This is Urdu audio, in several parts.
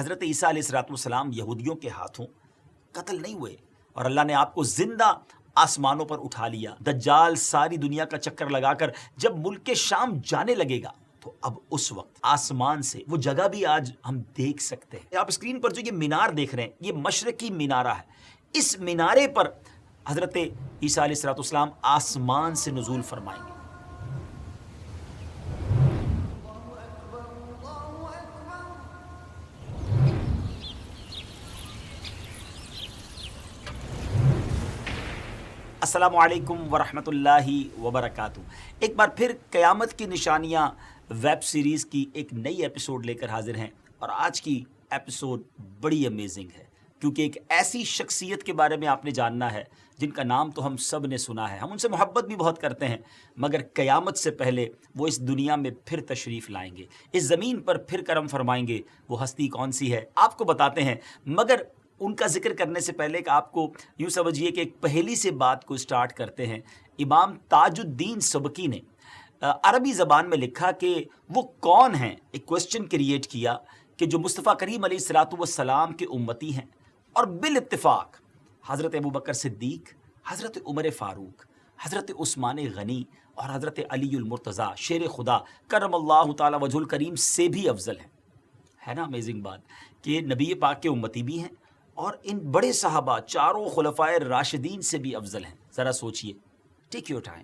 حضرت عیسیٰ علیہ السلام یہودیوں کے ہاتھوں قتل نہیں ہوئے اور اللہ نے آپ کو زندہ آسمانوں پر اٹھا لیا. دجال ساری دنیا کا چکر لگا کر جب ملک شام جانے لگے گا تو اب اس وقت آسمان سے وہ جگہ بھی آج ہم دیکھ سکتے ہیں. آپ اسکرین پر جو یہ مینار دیکھ رہے ہیں یہ مشرقی مینارہ ہے. اس مینارے پر حضرت عیسیٰ علیہ السلام آسمان سے نزول فرمائیں گے. السلام علیکم ورحمۃ اللہ وبرکاتہ. ایک بار پھر قیامت کی نشانیاں ویب سیریز کی ایک نئی ایپیسوڈ لے کر حاضر ہیں اور آج کی ایپیسوڈ بڑی امیزنگ ہے کیونکہ ایک ایسی شخصیت کے بارے میں آپ نے جاننا ہے جن کا نام تو ہم سب نے سنا ہے, ہم ان سے محبت بھی بہت کرتے ہیں, مگر قیامت سے پہلے وہ اس دنیا میں پھر تشریف لائیں گے, اس زمین پر پھر کرم فرمائیں گے. وہ ہستی کون سی ہے آپ کو بتاتے ہیں, مگر ان کا ذکر کرنے سے پہلے کہ آپ کو یوں سمجھیے کہ ایک پہلی سے بات کو سٹارٹ کرتے ہیں. امام تاج الدین سبکی نے عربی زبان میں لکھا کہ وہ کون ہیں, ایک کوسچن کریٹ کیا کہ جو مصطفیٰ کریم علیہ الصلوۃ والسلام کے امتی ہیں اور بالاتفاق حضرت ابوبکر صدیق, حضرت عمر فاروق, حضرت عثمان غنی اور حضرت علی المرتضیٰ شیر خدا کرم اللہ تعالی وجہ الکریم سے بھی افضل ہیں. ہے نا امیزنگ بات کہ نبی پاک کے امتی بھی ہیں اور ان بڑے صحابہ چاروں خلفائے راشدین سے بھی افضل ہیں. ذرا سوچئے, ٹیک یور ٹائم.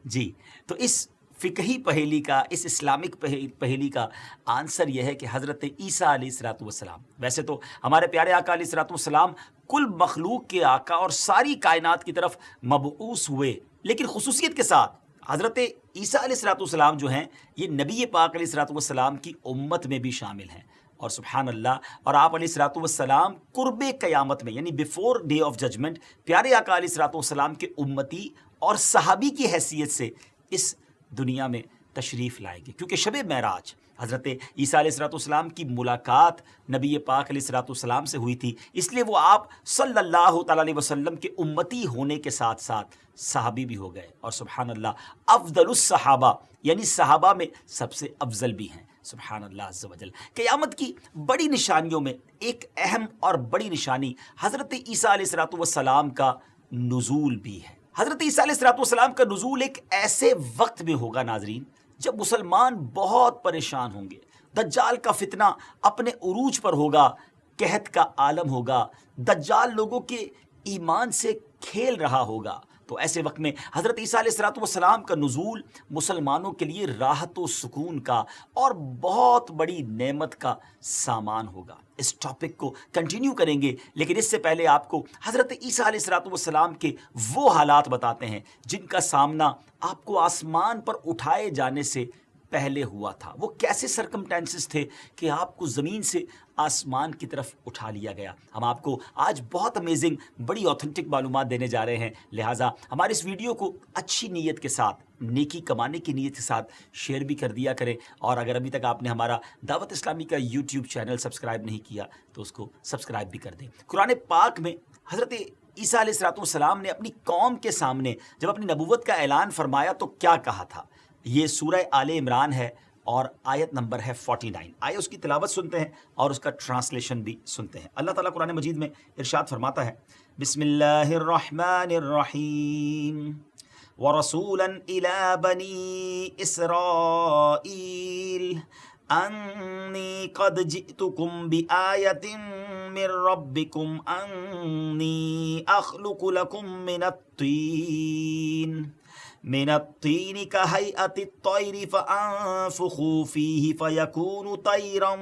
جی تو اس فقہی پہیلی کا, اس اسلامک پہیلی کا آنسر یہ ہے کہ حضرت عیسیٰ علیہ السلام, ویسے تو ہمارے پیارے آقا علیہ السلام کل مخلوق کے آقا اور ساری کائنات کی طرف مبعوث ہوئے, لیکن خصوصیت کے ساتھ حضرت عیسیٰ علیہ السلام جو ہیں یہ نبی پاک علیہ السلام کی امت میں بھی شامل ہیں. اور سبحان اللہ, اور آپ علیہ السلام قرب قیامت میں یعنی بیفور ڈے آف ججمنٹ پیارے آقا علیہ السلام کے امتی اور صحابی کی حیثیت سے اس دنیا میں تشریف لائیں گے, کیونکہ شب معراج حضرت عیسیٰ علیہ السلام کی ملاقات نبی پاک علیہ السلام سے ہوئی تھی, اس لیے وہ آپ صلی اللہ تعالی علیہ وسلم کے امتی ہونے کے ساتھ ساتھ صحابی بھی ہو گئے. اور سبحان اللہ افضل الصحابہ یعنی صحابہ میں سب سے افضل بھی ہیں. سبحان اللہ عز و جل. قیامت کی بڑی نشانیوں میں ایک اہم اور بڑی نشانی حضرت عیسیٰ علیہ السلام کا نزول بھی ہے. حضرت عیسیٰ علیہ السلام کا نزول ایک ایسے وقت میں ہوگا ناظرین جب مسلمان بہت پریشان ہوں گے, دجال کا فتنہ اپنے عروج پر ہوگا, قحط کا عالم ہوگا, دجال لوگوں کے ایمان سے کھیل رہا ہوگا. تو ایسے وقت میں حضرت عیسیٰ علیہ السلام کا نزول مسلمانوں کے لیے راحت و سکون کا اور بہت بڑی نعمت کا سامان ہوگا. اس ٹاپک کو کنٹینیو کریں گے, لیکن اس سے پہلے آپ کو حضرت عیسیٰ علیہ السلام کے وہ حالات بتاتے ہیں جن کا سامنا آپ کو آسمان پر اٹھائے جانے سے پہلے ہوا تھا. وہ کیسے سرکمٹینسز تھے کہ آپ کو زمین سے آسمان کی طرف اٹھا لیا گیا. ہم آپ کو آج بہت امیزنگ بڑی اوتھنٹک معلومات دینے جا رہے ہیں, لہٰذا ہمارے اس ویڈیو کو اچھی نیت کے ساتھ, نیکی کمانے کی نیت کے ساتھ شیئر بھی کر دیا کریں. اور اگر ابھی تک آپ نے ہمارا دعوت اسلامی کا یوٹیوب چینل سبسکرائب نہیں کیا تو اس کو سبسکرائب بھی کر دیں. قرآن پاک میں حضرت عیسیٰ علیہ السلام نے اپنی قوم کے سامنے جب اپنی نبوت کا اعلان فرمایا تو کیا کہا تھا؟ یہ سورہ آل عمران ہے اور آیت نمبر ہے 49. آئے اس کی تلاوت سنتے ہیں اور اس کا ٹرانسلیشن بھی سنتے ہیں. اللہ تعالیٰ قرآن مجید میں ارشاد فرماتا ہے, بسم اللہ الرحمن الرحیم ورسولا الی بنی اسرائیل انی قد جئتکم بآیت من ربکم انی اخلق لکم من الطین کہیئت الطیر فانفخ فیہ فیکون طیرا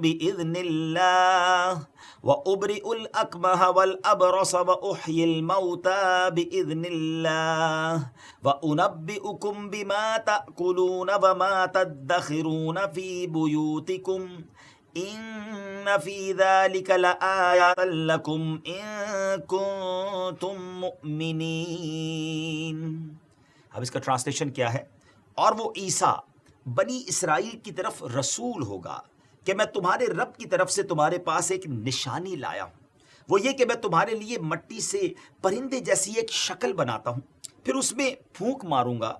بإذن اللہ وأبرئ الأکمہ والأبرص وأحیی الموتى بإذن اللہ وأنبئکم بما تأکلون وما تدخرون فی بیوتکم ان فی ذلک لآیات لکم ان کنتم مؤمنین. اب اس کا ٹرانسلیشن کیا ہے؟ اور وہ عیسیٰ بنی اسرائیل کی طرف رسول ہوگا کہ میں تمہارے رب کی طرف سے تمہارے پاس ایک نشانی لایا ہوں, وہ یہ کہ میں تمہارے لیے مٹی سے پرندے جیسی ایک شکل بناتا ہوں, پھر اس میں پھونک ماروں گا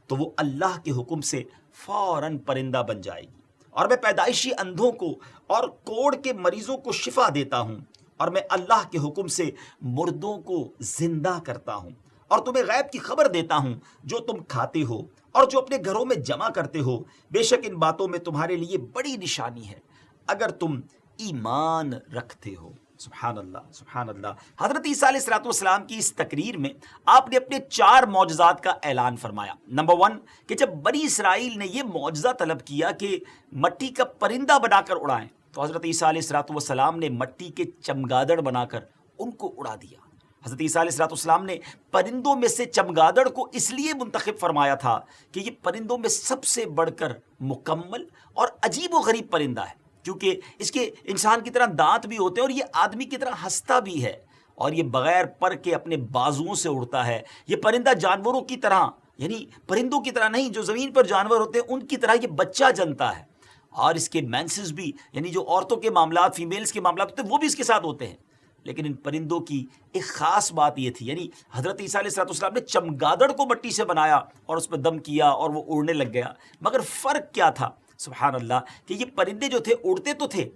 تو وہ اللہ کے حکم سے فوراً پرندہ بن جائے گی, اور میں پیدائشی اندھوں کو اور کوڑ کے مریضوں کو شفا دیتا ہوں، اور میں اللہ کے حکم سے مردوں کو زندہ کرتا ہوں، اور تمہیں غیب کی خبر دیتا ہوں جو تم کھاتے ہو اور جو اپنے گھروں میں جمع کرتے ہو، بے شک ان باتوں میں تمہارے لیے بڑی نشانی ہے اگر تم ایمان رکھتے ہو۔ سبحان اللہ، سبحان اللہ۔ حضرت عیسیٰ علیہ الصلوۃ والسلام کی اس تقریر میں آپ نے اپنے 4 معجزات کا اعلان فرمایا۔ نمبر 1 کہ جب بنی اسرائیل نے یہ معجزہ طلب کیا کہ مٹی کا پرندہ بنا کر اڑائیں، تو حضرت عیسیٰ علیہ الصلوۃ والسلام نے مٹی کے چمگادڑ بنا کر ان کو اڑا دیا۔ حضرت عیسیٰ علیہ الصلوۃ والسلام نے پرندوں میں سے چمگادڑ کو اس لیے منتخب فرمایا تھا کہ یہ پرندوں میں سب سے بڑھ کر مکمل اور عجیب و غریب پرندہ ہے، کیونکہ اس کے انسان کی طرح دانت بھی ہوتے ہیں اور یہ آدمی کی طرح ہنستا بھی ہے، اور یہ بغیر پر کے اپنے بازوؤں سے اڑتا ہے۔ یہ پرندہ جانوروں کی طرح، یعنی پرندوں کی طرح نہیں، جو زمین پر جانور ہوتے ہیں ان کی طرح یہ بچہ جنتا ہے، اور اس کے مینسز بھی، یعنی جو عورتوں کے معاملات، فیمیلز کے معاملات ہوتے ہیں، وہ بھی اس کے ساتھ ہوتے ہیں۔ لیکن ان پرندوں کی ایک خاص بات یہ تھی، یعنی حضرت عیسیٰ علیہ السلام نے چمگادڑ کو مٹی سے بنایا اور اس پہ دم کیا اور وہ اڑنے لگ گیا، مگر فرق کیا تھا؟ سبحان اللہ، کہ یہ پرندے جو تھے اڑتے تو تھے،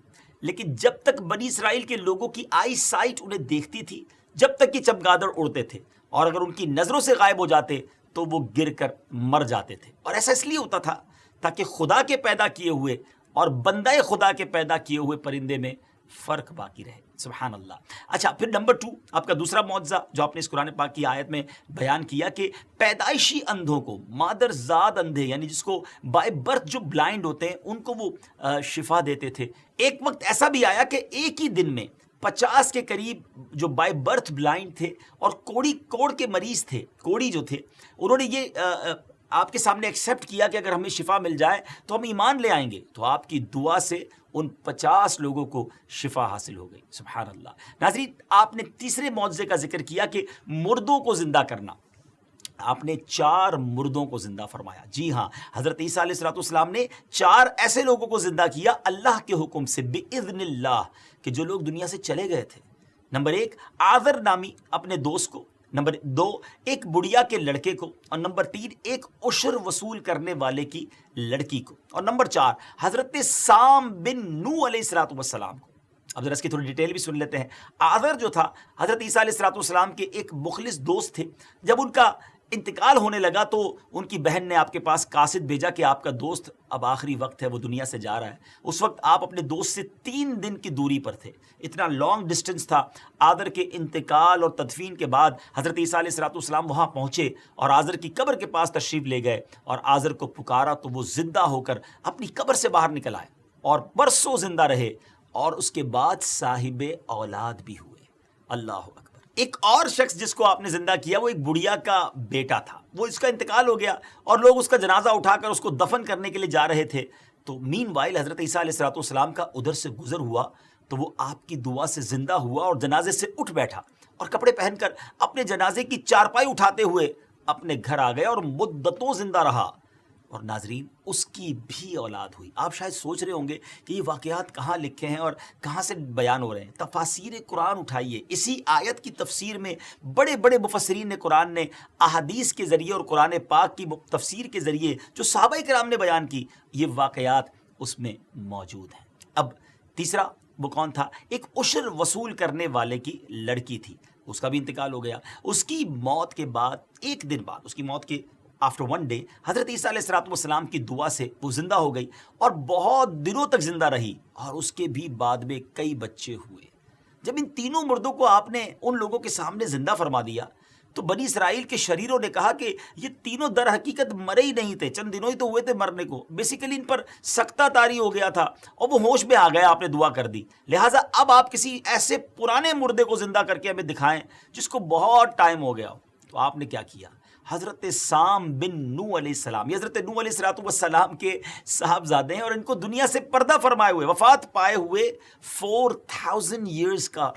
لیکن جب تک بنی اسرائیل کے لوگوں کی آئی سائٹ انہیں دیکھتی تھی، جب تک یہ چمگادڑ اڑتے تھے، اور اگر ان کی نظروں سے غائب ہو جاتے تو وہ گر کر مر جاتے تھے۔ اور ایسا اس لیے ہوتا تھا تاکہ خدا کے پیدا کیے ہوئے اور بندہ خدا کے پیدا کیے ہوئے پرندے میں فرق باقی رہے۔ سبحان اللہ۔ اچھا، پھر نمبر 2 آپ کا دوسرا معجزہ جو آپ نے اس قرآن پاک کی آیت میں بیان کیا کہ پیدائشی اندھوں کو، مادر زاد اندھے، یعنی جس کو بائی برتھ جو بلائنڈ ہوتے ہیں ان کو وہ شفا دیتے تھے۔ ایک وقت ایسا بھی آیا کہ ایک ہی دن میں 50 کے قریب جو بائی برتھ بلائنڈ تھے اور کوڑ کے مریض تھے، کوڑی جو تھے، انہوں نے یہ آپ کے سامنے ایکسیپٹ کیا کہ اگر ہمیں شفا مل جائے تو ہم ایمان لے آئیں گے، تو آپ کی دعا سے ان 50 لوگوں کو شفا حاصل ہو گئی۔ سبحان اللہ۔ ناظرین، آپ نے تیسرے معجزے کا ذکر کیا کہ مردوں کو زندہ کرنا۔ آپ نے 4 مردوں کو زندہ فرمایا۔ جی ہاں، حضرت عیسیٰ علیہ السلام نے 4 ایسے لوگوں کو زندہ کیا اللہ کے حکم سے، بِإِذْنِ اللہ، کہ جو لوگ دنیا سے چلے گئے تھے۔ نمبر 1 آذر نامی اپنے دوست کو، نمبر 2 ایک بڑھیا کے لڑکے کو، اور نمبر 3 ایک عشر وصول کرنے والے کی لڑکی کو، اور نمبر 4 حضرت سام بن نوح علیہ السلام کو۔ اب ذرا اس کی تھوڑی ڈیٹیل بھی سن لیتے ہیں۔ آذر جو تھا حضرت عیسیٰ علیہ السلام کے ایک مخلص دوست تھے۔ جب ان کا انتقال ہونے لگا تو ان کی بہن نے آپ کے پاس قاصد بھیجا کہ آپ کا دوست اب آخری وقت ہے، وہ دنیا سے جا رہا ہے۔ اس وقت آپ اپنے دوست سے 3 دن کی دوری پر تھے، اتنا لانگ ڈسٹنس تھا۔ آذر کے انتقال اور تدفین کے بعد حضرت عیسیٰ علیہ السلام وہاں پہنچے اور آذر کی قبر کے پاس تشریف لے گئے، اور آذر کو پکارا تو وہ زندہ ہو کر اپنی قبر سے باہر نکل آئے اور برسوں زندہ رہے، اور اس کے بعد صاحب اولاد بھی ہوئے۔ اللہ اکبر۔ ایک اور شخص جس کو آپ نے زندہ کیا وہ ایک بڑھیا کا بیٹا تھا، وہ اس کا انتقال ہو گیا اور لوگ اس کا جنازہ اٹھا کر اس کو دفن کرنے کے لیے جا رہے تھے، تو مین وائل حضرت عیسیٰ علیہ السلام کا ادھر سے گزر ہوا تو وہ آپ کی دعا سے زندہ ہوا اور جنازے سے اٹھ بیٹھا، اور کپڑے پہن کر اپنے جنازے کی چارپائی اٹھاتے ہوئے اپنے گھر آ گئے اور مدتوں زندہ رہا، اور ناظرین اس کی بھی اولاد ہوئی۔ آپ شاید سوچ رہے ہوں گے کہ یہ واقعات کہاں لکھے ہیں اور کہاں سے بیان ہو رہے ہیں۔ تفاسیر قرآن اٹھائیے، اسی آیت کی تفسیر میں بڑے بڑے مفسرین قرآن نے احادیث کے ذریعے اور قرآن پاک کی تفسیر کے ذریعے جو صحابہ کرام نے بیان کی، یہ واقعات اس میں موجود ہیں۔ اب تیسرا وہ کون تھا؟ ایک عشر وصول کرنے والے کی لڑکی تھی، اس کا بھی انتقال ہو گیا۔ اس کی موت کے بعد، ایک دن بعد، اس کی موت کے آفٹر 1 ڈے، حضرت عیسیٰ علیہ السلام کی دعا سے وہ زندہ ہو گئی اور بہت دنوں تک زندہ رہی، اور اس کے بھی بعد میں کئی بچے ہوئے۔ جب ان تینوں مردوں کو آپ نے ان لوگوں کے سامنے زندہ فرما دیا تو بنی اسرائیل کے شریروں نے کہا کہ یہ تینوں در حقیقت مرے ہی نہیں تھے، چند دنوں ہی تو ہوئے تھے مرنے کو، بیسیکلی ان پر سکتہ طاری ہو گیا تھا اور وہ ہوش میں آ گیا، آپ نے دعا کر دی، لہٰذا اب آپ کسی ایسے پرانے مردے کو زندہ کر کے ہمیں دکھائیں جس کو بہت ٹائم ہو گیا ہو۔ تو آپ نے کیا کیا؟ حضرت سام بن نوح علیہ السلام، یہ حضرت نوح علیہ السلام کے صاحبزادے ہیں اور ان کو دنیا سے پردہ فرمائے ہوئے، وفات پائے ہوئے 4000 ایئرز کا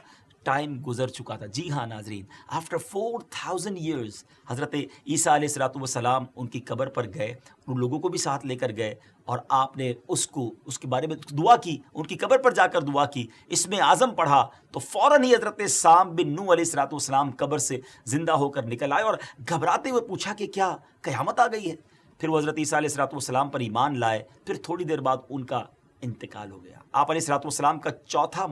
ٹائم گزر چکا تھا۔ جی ہاں ناظرین، آفٹر 4000 ایئرز حضرت عیسیٰ علیہ السلام ان کی قبر پر گئے، ان لوگوں کو بھی ساتھ لے کر گئے، اور آپ نے اس کے بارے میں دعا کی، ان کی قبر پر جا کر دعا کی، اس میں اعظم پڑھا، تو فوراً ہی حضرت سام بن نوح علیہ السلام قبر سے زندہ ہو کر نکل آئے اور گھبراتے ہوئے پوچھا کہ کیا قیامت آ گئی ہے؟ پھر وہ حضرت عیسیٰ علیہ السلام پر ایمان لائے، پھر تھوڑی دیر بعد ان کا انتقال ہو گیا۔ آپ علیہ الصلوۃ والسلام کا چوتھا